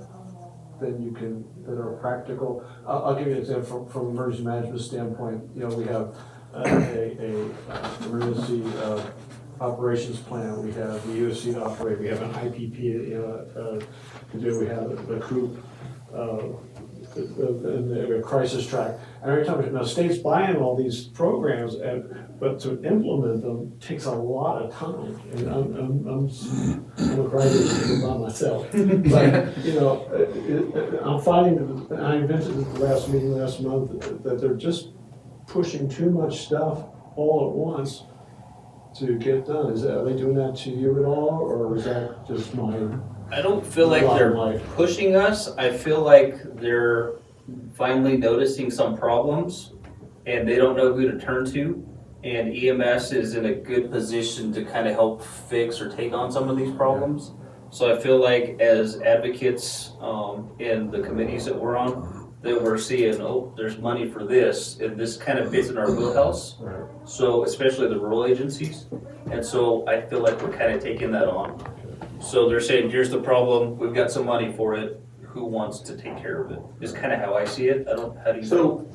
than you can, that are practical? I'll give you an example from emergency management standpoint. You know, we have a emergency operations plan, we have the USC to operate, we have an IPP, to do, we have the COOP, and the crisis track. And every time, now state's buying all these programs, but to implement them takes a lot of time. And I'm a graduate by myself. But, you know, I'm finding, that I mentioned at the last meeting last month, that they're just pushing too much stuff all at once to get done. Are they doing that to you at all, or is that just mine? I don't feel like Lot of they're life. pushing us. I feel like they're finally noticing some problems and they don't know who to turn to. And EMS is in a good position to kind of help fix or take on some of these problems. So I feel like as advocates in the committees that we're on, that we're seeing, oh, there's money for this, and this kind of fits in our wheelhouse. Right. So especially the rural agencies. And so I feel like we're kind of taking that on. So they're saying, here's the problem, we've got some money for it, who wants to take care of it? Is kind of how I see it. How do you? So,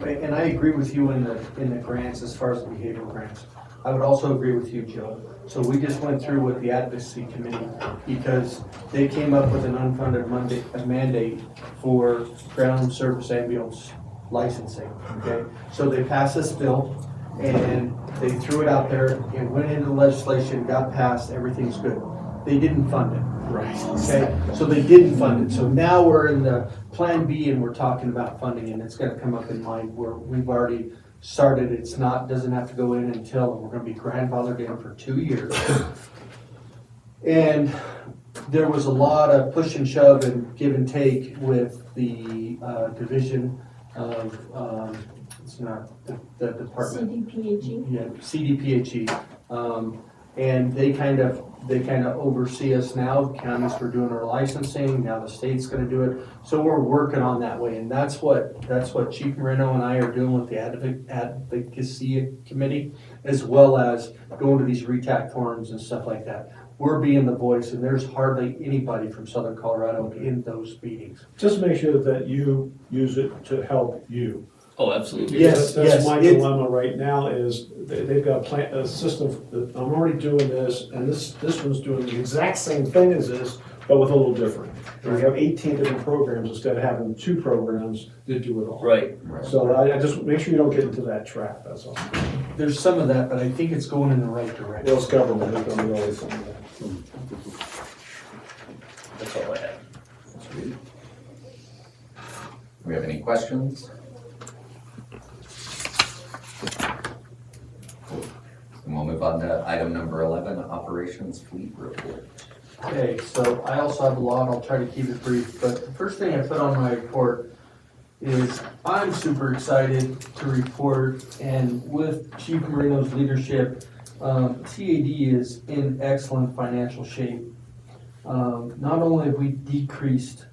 and I agree with you in the grants as far as the behavioral grants. I would also agree with you, Joe. So we just went through with the advocacy committee because they came up with an unfunded mandate for ground service ambulance licensing, okay? So they passed this bill and they threw it out there, it went into legislation, got passed, everything's good. They didn't fund it. Right. Okay, so they didn't fund it, so now we're in the Plan B and we're talking about funding, and it's gonna come up in mind where we've already started, it's not, doesn't have to go in until, we're gonna be grandfathered in for 2 years. And there was a lot of push and shove and give and take with the division of, it's not the department. CDPHE. Yeah, CDPHE, and they kind of oversee us now, the counties for doing our licensing, now the state's gonna do it, so we're working on that way, and that's what Chief Moreno and I are doing with the advocacy committee, as well as going to these RETAC forums and stuff like that. We're being the voice, and there's hardly anybody from Southern Colorado in those meetings. Just make sure that you use it to help you. Oh, absolutely. Yes, That's my it- dilemma right now is they've got a system, that I'm already doing this, and this one's doing the exact same thing as this, but with a little different. And we have 18 different programs instead of having 2 programs that do it all. Right. So I just, make sure you don't get into that trap, that's all. There's some of that, but I think it's going in the right direction. Bill's government is gonna be always some of that. That's all I have. Do we have any questions? And we'll move on to item number 11, operations fleet report. Okay, so I also have a lot, I'll try to keep it brief, but the first thing I put on my report is I'm super excited to report, and with Chief Moreno's leadership, TAD is in excellent financial shape. Not only have we decreased,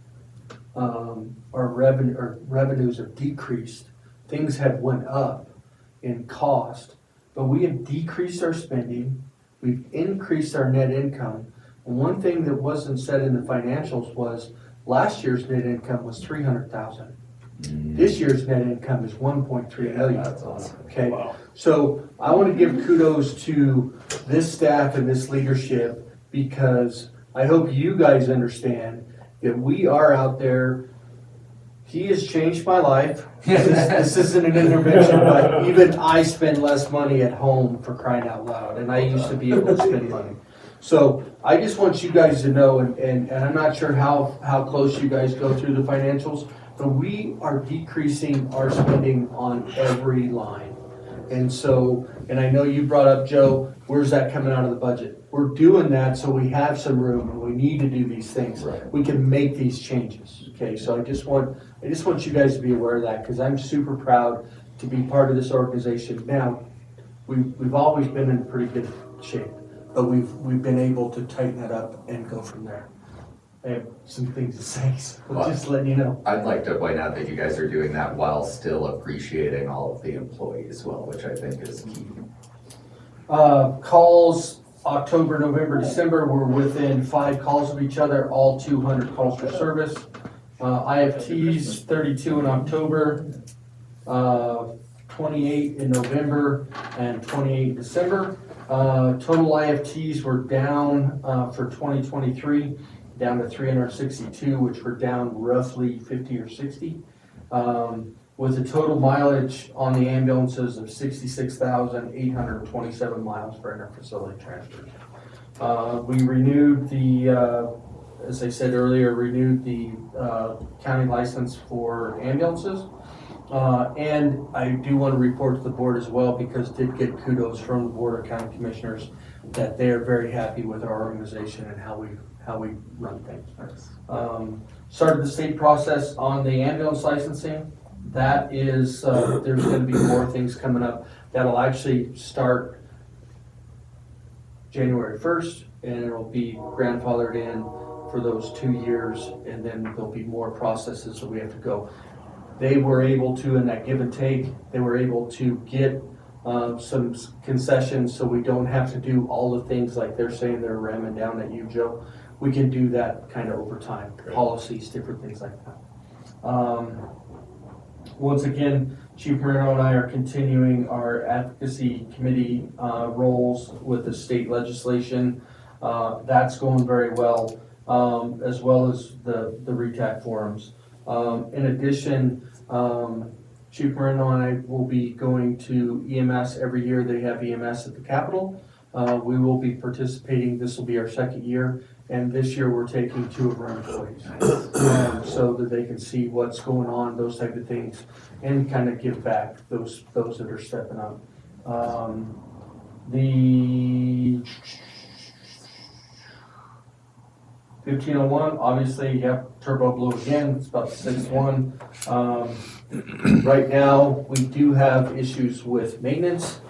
our revenues have decreased, things have went up in cost, but we have decreased our spending, we've increased our net income. And one thing that wasn't said in the financials was last year's net income was $300,000. This year's net income is 1.3 million. That's awesome. Okay, so I want to give kudos to this staff and this leadership, because I hope you guys understand that we are out there. He has changed my life. This isn't an intervention, but even I spend less money at home, for crying out loud, and I used to be able to spend money. So I just want you guys to know, and I'm not sure how close you guys go through the financials, but we are decreasing our spending on every line. And so, and I know you brought up, Joe, where's that coming out of the budget? We're doing that so we have some room, and we need to do these things. Right. We can make these changes, okay? So I just want you guys to be aware of that, because I'm super proud to be part of this organization. Now, we've always been in pretty good shape, but we've been able to tighten that up and go from there. I have some things to say, so just letting you know. I'd like to point out that you guys are doing that while still appreciating all of the employees well, which I think is key. Calls, October, November, December, we're within 5 calls of each other, all 200 calls for service. IFTs, 32 in October, 28 in November, and 28 in December. Total IFTs were down for 2023, down to 362, which were down roughly 50 or 60. With a total mileage on the ambulances of 66,827 miles for inter-facility transfers. We renewed as I said earlier, renewed the county license for ambulances. And I do want to report to the board as well, because did get kudos from the Board of County Commissioners that they are very happy with our organization and how we run things. Started the state process on the ambulance licensing. That is, there's going to be more things coming up that'll actually start January 1st, and it'll be grandfathered in for those 2 years, and then there'll be more processes that we have to go. They were able to, in that give and take, they were able to get some concessions, so we don't have to do all the things like they're saying they're ramming down at you, Joe. We can do that kind of over time, policies, different things like that. Once again, Chief Moreno and I are continuing our advocacy committee roles with the state legislation. That's going very well, as well as the RETAC forums. In addition, Chief Moreno and I will be going to EMS every year. They have EMS at the Capitol. We will be participating. This will be our second year. And this year we're taking 2 of our employees. So that they can see what's going on, those type of things, and kind of give back those that are stepping up. The 1501, obviously, yep, turbo blew again. It's about the 6th one. Right now, we do have issues with maintenance.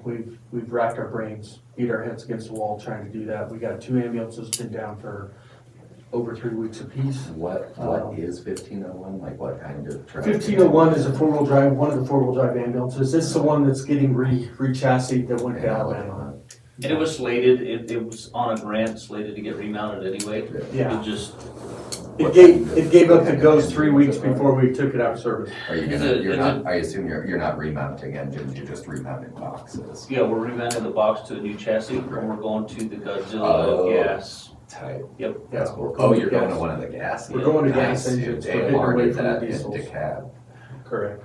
We've racked our brains, beat our heads against the wall trying to do that. We got 2 ambulances been down for over 3 weeks apiece. What is 1501? Like what kind of truck? 1501 is a 4-wheel drive, one of the 4-wheel drive ambulances. This is the one that's getting re-chassised that went to Alabama. And it was slated, it was on a grant slated to get remounted anyway. Yeah. It just, It gave up the ghost 3 weeks before we took it out of service. Are you Is gonna, it- you're is not, I assume you're not remounting engines, you're just remounting boxes. yeah, we're remounting the box to a new chassis, and we're going to the Godzilla Oh. gas. Type. Yep. That's cool. we're going You're to going to gas. one of the gas. We're going to gas Nice. engines for They getting away awarded from the that in diesels. DeKalb. Correct.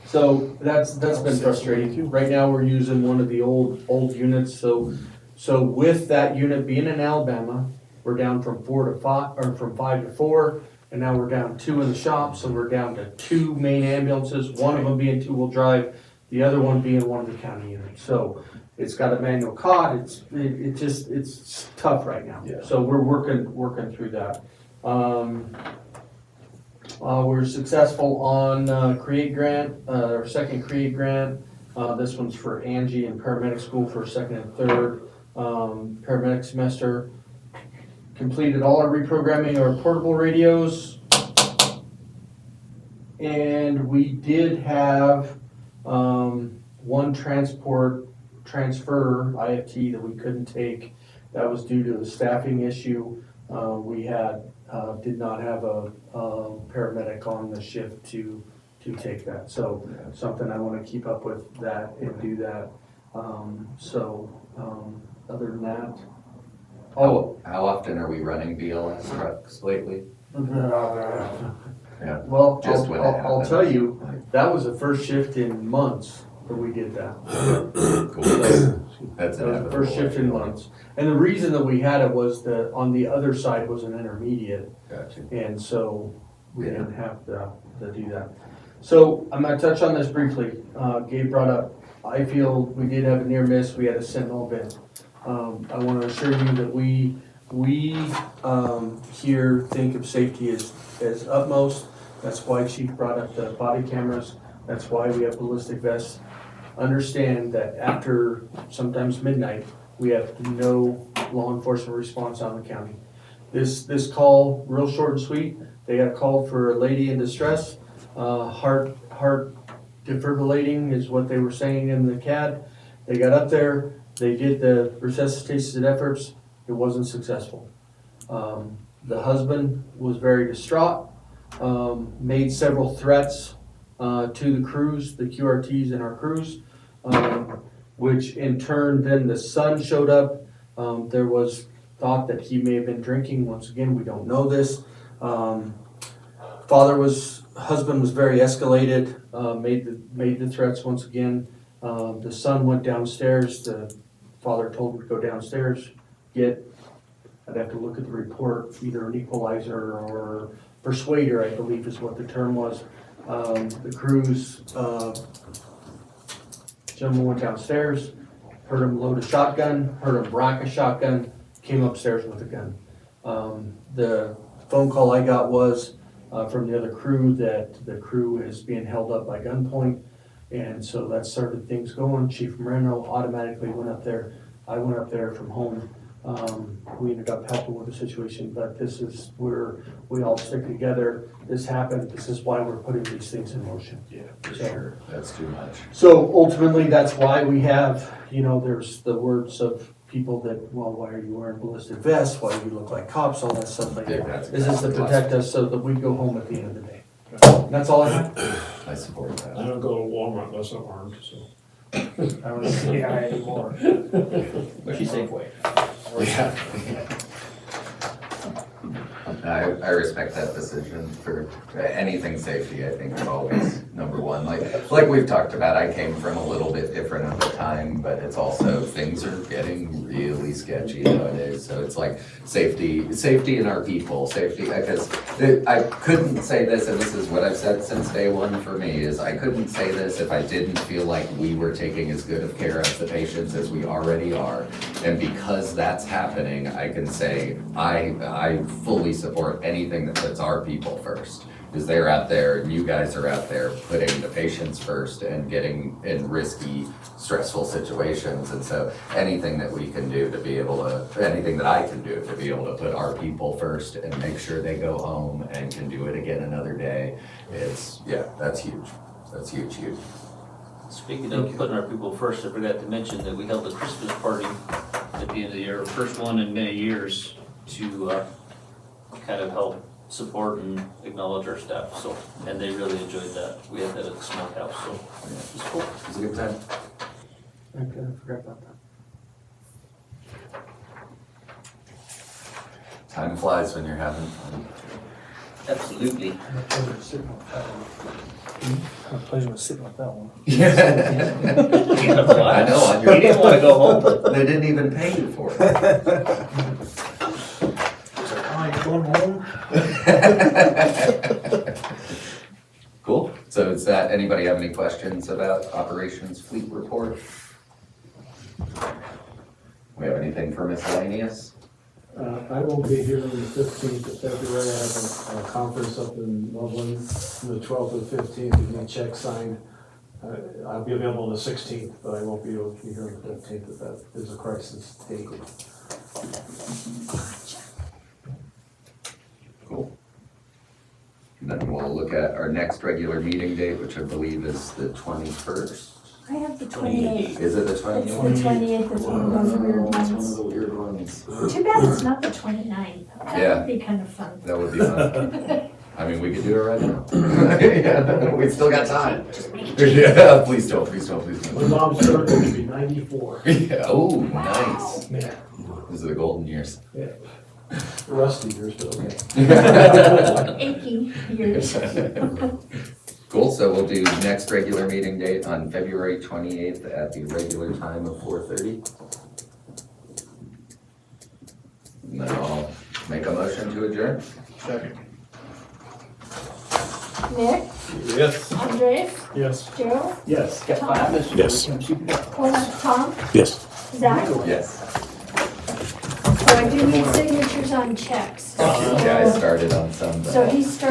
So that's been frustrating. Right now, we're using one of the old units, so with that unit being in Alabama, we're down from 4 to 5, or from 5 to 4, and now we're down 2 in the shop, so we're down to 2 main ambulances, one of them being 2-wheel drive, the other one being one of the county units. So it's got a manual cot, it's tough right now. Yeah. So we're working through that. We're successful on CREATE grant, our second CREATE grant. This one's for Angie and paramedic school for 2nd and 3rd paramedic semester. Completed all our reprogramming of our portable radios. And we did have one transfer IFT that we couldn't take. That was due to a staffing issue. We did not have a paramedic on the shift to take that. So something I want to keep up with that and do that. Other than that. How often are we running BLS trucks lately? Yeah. Well, Just when it I'll happens. tell you, that was the first shift in months that we did that. Cool. That's That was the first inevitable. shift in months. And the reason that we had it was that on the other side was an intermediate, Gotcha. and so we Yeah. didn't have to do that. So I'm gonna touch on this briefly. Gabe brought up, I feel we did have a near miss, we had a sentinel event. I want to assure you that we here think of safety as utmost. That's why Chief brought up the body cameras. That's why we have ballistic vests. Understand that after sometimes midnight, we have no law enforcement response on the county. This call, real short and sweet, they got called for a lady in distress. Heart defibrillating is what they were saying in the CAD. They got up there, they did the resuscitation efforts, it wasn't successful. The husband was very distraught, made several threats to the crews, the QRTs in our crews, which in turn then the son showed up. There was thought that he may have been drinking. Once again, we don't know this. Husband was very escalated, made the threats once again. The son went downstairs. The father told him to go downstairs, I'd have to look at the report, either an equalizer or persuader, I believe is what the term was. The crews, gentleman went downstairs, heard him load a shotgun, heard him rack a shotgun, came upstairs with a gun. The phone call I got was from the other crew that the crew is being held up by gunpoint. And so that started things going. Chief Moreno automatically went up there. I went up there from home. We ended up helping with the situation, but this is where we all stick together. This happened. This is why we're putting these things in motion. Yeah, for So- sure. That's too much. So ultimately, that's why we have, there's the words of people that, well, why are you wearing ballistic vests? Why do you look like cops? All that stuff like Yeah, that. that's This is to exactly protect us so that we go home at the end of the day. And that's all I have. I support I that. don't go to Walmart unless I'm armed, so. I don't see how anymore. But she's Safeway. Yeah. I respect that decision for anything safety, I think is always number one. Like we've talked about, I came from a little bit different at the time, but it's also, things are getting really sketchy nowadays. So it's like safety in our people, safety, because I couldn't say this, and this is what I've said since day one for me, is I couldn't say this if I didn't feel like we were taking as good of care of the patients as we already are. And because that's happening, I can say I fully support anything that puts our people first. Because they're out there, and you guys are out there putting the patients first and getting in risky, stressful situations. And so anything that we can do to be able to, anything that I can do to be able to put our people first and make sure they go home and can do it again another day, that's huge. That's huge. Speaking of putting our people first, I forgot to mention that we held a Christmas party at the end of the year, first one in many years, to kind of help support and acknowledge our staff. So, and they really enjoyed that. We had that at the smokehouse, so it was cool. It was a good time. Okay, I forgot about that. Time flies when you're having fun. Absolutely. A pleasure sitting with that one. A pleasure sitting with that one. I know, on You your, didn't want to go home. they didn't even pay you for it. It's like, oh, you're going home? Cool. So is that, anybody have any questions about operations fleet report? We have anything for miscellaneous? I won't be here on the 15th of February. I have a conference up in Loveland from the 12th to the 15th. You need check signed. I'll be available on the 16th, but I won't be able to be here on the 15th if that is a crisis date. Cool. And then we'll look at our next regular meeting date, which I believe is the 21st. I have the 28th. Is it the It's 28th? the 28th, it's one of those weird It's one of ones. the weird ones. Too bad it's not the 29th. Yeah. That would be kind of fun. That would be fun. I mean, we could do it right now. Yeah, we still got time. Yeah, please don't. My mom's birthday will be 94. Yeah, oh, nice. Yeah. These are the golden years. Yeah. Rusty years, but okay. Aching years. Cool, so we'll do next regular meeting date on February 28th at the regular time of 4:30. And then I'll make a motion to adjourn. Second. Nick, Yes. Andres, Yes. Joe, Yes. Tom, Yes. Tom, Yes. Zach. Yes. So I do need signatures on checks. Yeah, I started on some. So he started